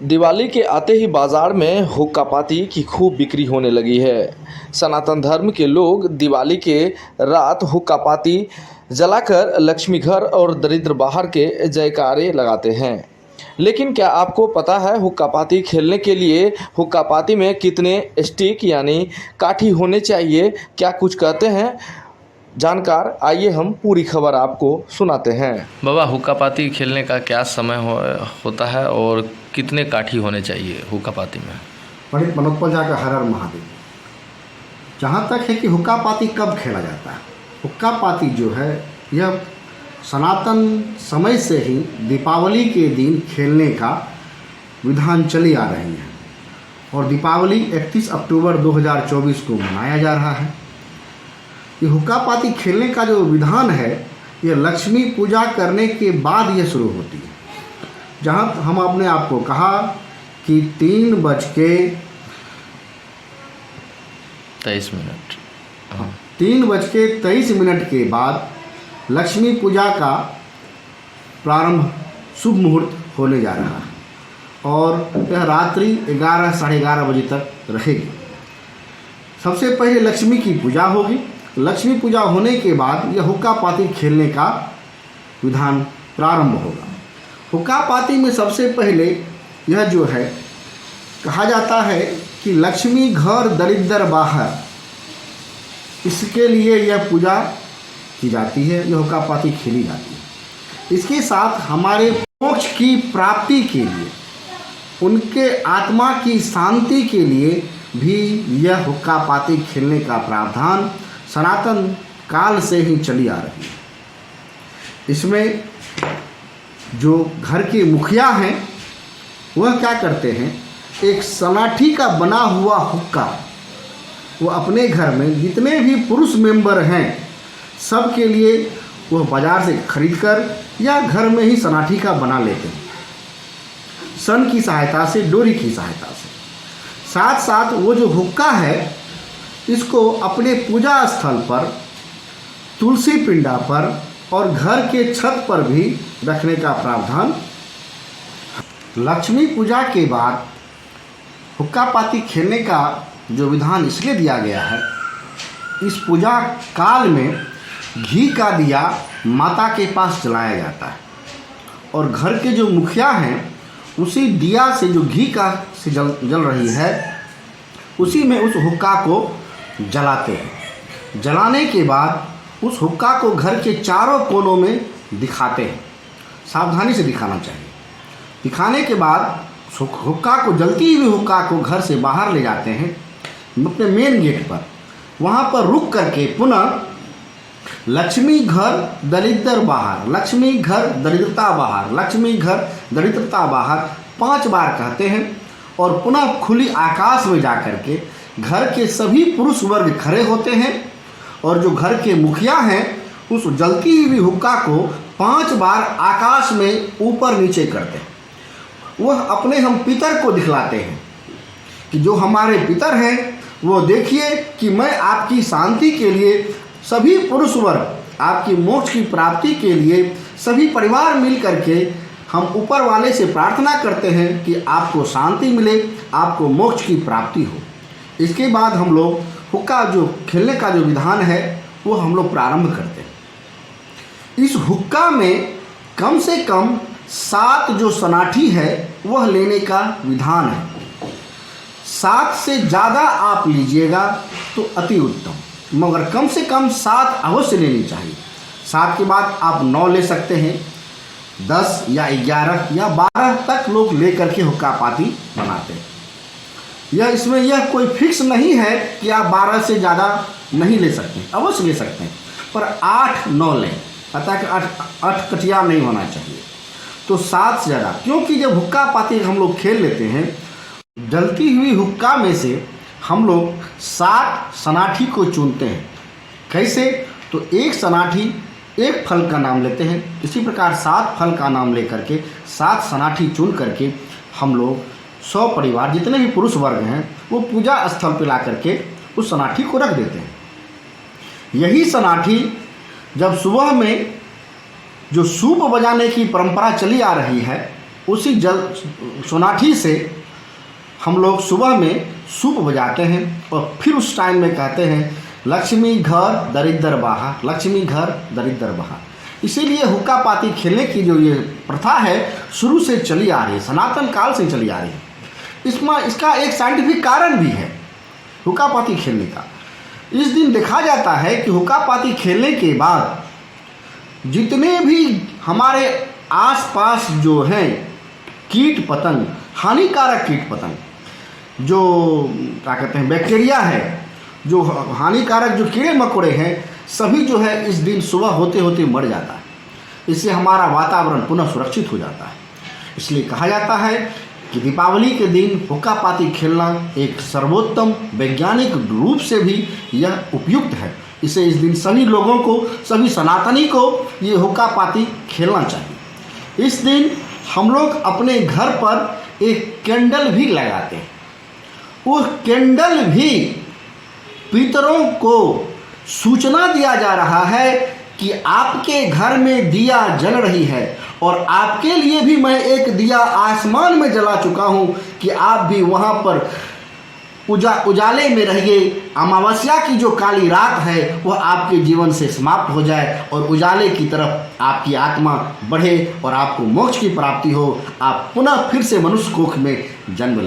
दिवाली के आते ही बाजार में हुक्का पाती की खूब बिक्री होने लगी है। सनातन धर्म के लोग दिवाली के रात हुक्का पाती जलाकर लक्ष्मी घर और दरिद्र बाहर के जयकारे लगाते हैं। लेकिन क्या आपको पता है हुक्का पाती खेलने के लिए हुक्का पाती में कितने स्टिक यानी काठी होने चाहिए? क्या कुछ कहते हैं जानकार, आइए हम पूरी खबर आपको सुनाते हैं। बाबा, हुक्का पाती खेलने का क्या समय होता है और कितने काठी होने चाहिए हुक्का पाती में? पंडित मनोत्पल झा का हर हर महादेव। जहाँ तक है कि हुक्का पाती कब खेला जाता है, हुक्का पाती जो है यह सनातन समय से ही दीपावली के दिन खेलने का विधान चली आ रही है और दीपावली 31 अक्टूबर 2024 को मनाया जा रहा है। ये हुक्का पाती खेलने का जो विधान है यह लक्ष्मी पूजा करने के बाद ये शुरू होती है। जहाँ हम अपने आप को कहा कि 3:23 के बाद लक्ष्मी पूजा का प्रारंभ शुभ मुहूर्त होने जा रहा है और यह रात्रि 11 साढ़े 11 बजे तक रहेगी। सबसे पहले लक्ष्मी की पूजा होगी। लक्ष्मी पूजा होने के बाद यह हुक्का पाती खेलने का विधान प्रारंभ होगा। हुक्का पाती में सबसे पहले यह जो है कहा जाता है कि लक्ष्मी घर दरिद्र बाहर, इसके लिए यह पूजा की जाती है, यह हुक्का पाती खेली जाती है। इसके साथ हमारे मोक्ष की प्राप्ति के लिए, उनके आत्मा की शांति के लिए भी यह हुक्का पाती खेलने का प्रावधान सनातन काल से ही चली आ रही है। इसमें जो घर के मुखिया हैं वह क्या करते हैं, एक सनाठी का बना हुआ हुक्का वो अपने घर में जितने भी पुरुष मेंबर हैं सब के लिए वह बाज़ार से खरीद कर या घर में ही सनाठी का बना लेते हैं, सन की सहायता से, डोरी की सहायता से। साथ साथ वो जो हुक्का है इसको अपने पूजा स्थल पर, तुलसी पिंडा पर और घर के छत पर भी रखने का प्रावधान। लक्ष्मी पूजा के बाद हुक्का पाती खेलने का जो विधान इसलिए दिया गया है, इस पूजा काल में घी का दिया माता के पास जलाया जाता है और घर के जो मुखिया हैं उसी दिया से जो घी का से जल रही है उसी में उस हुक्का को जलाते हैं। जलाने के बाद उस हुक्का को घर के चारों कोनों में दिखाते हैं। सावधानी से दिखाना चाहिए। दिखाने के बाद हुक्का को, जलती हुई हुक्का को घर से बाहर ले जाते हैं अपने मेन गेट पर। वहाँ पर रुक करके पुनः लक्ष्मी घर दरिद्र बाहर, लक्ष्मी घर दरिद्रता बाहर, लक्ष्मी घर दरिद्रता बाहर 5 बार कहते हैं और पुनः खुली आकाश में जा कर के घर के सभी पुरुष वर्ग खड़े होते हैं और जो घर के मुखिया हैं उस जलती हुई हुक्का को 5 बार आकाश में ऊपर नीचे करते हैं। वह अपने हम पितर को दिखलाते हैं कि जो हमारे पितर हैं वो देखिए कि मैं आपकी शांति के लिए, सभी पुरुष वर्ग आपकी मोक्ष की प्राप्ति के लिए सभी परिवार मिल करके हम ऊपर वाले से प्रार्थना करते हैं कि आपको शांति मिले, आपको मोक्ष की प्राप्ति हो। इसके बाद हम लोग हुक्का जो खेलने का जो विधान है वो हम लोग प्रारंभ करते हैं। इस हुक्का में कम से कम 7 जो सनाठी है वह लेने का विधान है। 7 से ज़्यादा आप लीजिएगा तो अति उत्तम, मगर कम से कम 7 अवश्य लेनी चाहिए। 7 के बाद आप 9 ले सकते हैं, 10 या 11 या 12 तक लोग लेकर के हुक्का पाती बनाते हैं। इसमें यह कोई फिक्स नहीं है कि आप 12 से ज़्यादा नहीं ले सकते, अवश्य ले सकते हैं, पर 8-9 लें। पता कि 8 कटिया नहीं होना चाहिए। तो 7 से ज़्यादा, क्योंकि जब हुक्का पाती हम लोग खेल लेते हैं, जलती हुई हुक्का में से हम लोग 7 सनाठी को चुनते हैं। कैसे? तो एक सनाठी एक फल का नाम लेते हैं, इसी प्रकार 7 फल का नाम लेकर के 7 सनाठी चुन करके हम लोग 100 परिवार जितने भी पुरुष वर्ग हैं वो पूजा स्थल पर ला करके उस सनाठी को रख देते हैं। यही सनाठी जब सुबह में जो सूप बजाने की परंपरा चली आ रही है, उसी जल सोनाठी से हम लोग सुबह में सूप बजाते हैं और फिर उस टाइम में कहते हैं लक्ष्मी घर दरिद्र बाहा, लक्ष्मी घर दरिद्र बाहा। इसीलिए हुक्का पाती खेलने की जो ये प्रथा है शुरू से चली आ रही है, सनातन काल से चली आ रही है। इसका एक साइंटिफिक कारण भी है हुक्का पाती खेलने का। इस दिन देखा जाता है कि हुक्का पाती खेलने के बाद जितने भी हमारे आसपास जो हैं कीट पतंग, हानिकारक कीट पतंग, जो क्या कहते हैं बैक्टीरिया है, जो हानिकारक जो कीड़े मकोड़े हैं, सभी जो है इस दिन सुबह होते होते मर जाता है। इससे हमारा वातावरण पुनः सुरक्षित हो जाता है। इसलिए कहा जाता है कि दीपावली के दिन हुक्का पाती खेलना एक सर्वोत्तम वैज्ञानिक रूप से भी यह उपयुक्त है। इसे इस दिन सभी लोगों को, सभी सनातनी को ये हुक्का पाती खेलना चाहिए। इस दिन हम लोग अपने घर पर एक कैंडल भी लगाते हैं। उस कैंडल भी पितरों को सूचना दिया जा रहा है कि आपके घर में दिया जल रही है और आपके लिए भी मैं एक दिया आसमान में जला चुका हूँ कि आप भी वहाँ पर उजाले में रहिए। अमावस्या की जो काली रात है वह आपके जीवन से समाप्त हो जाए और उजाले की तरफ आपकी आत्मा बढ़े और आपको मोक्ष की प्राप्ति हो। आप पुनः फिर से मनुष्य कोख में जन्म लें।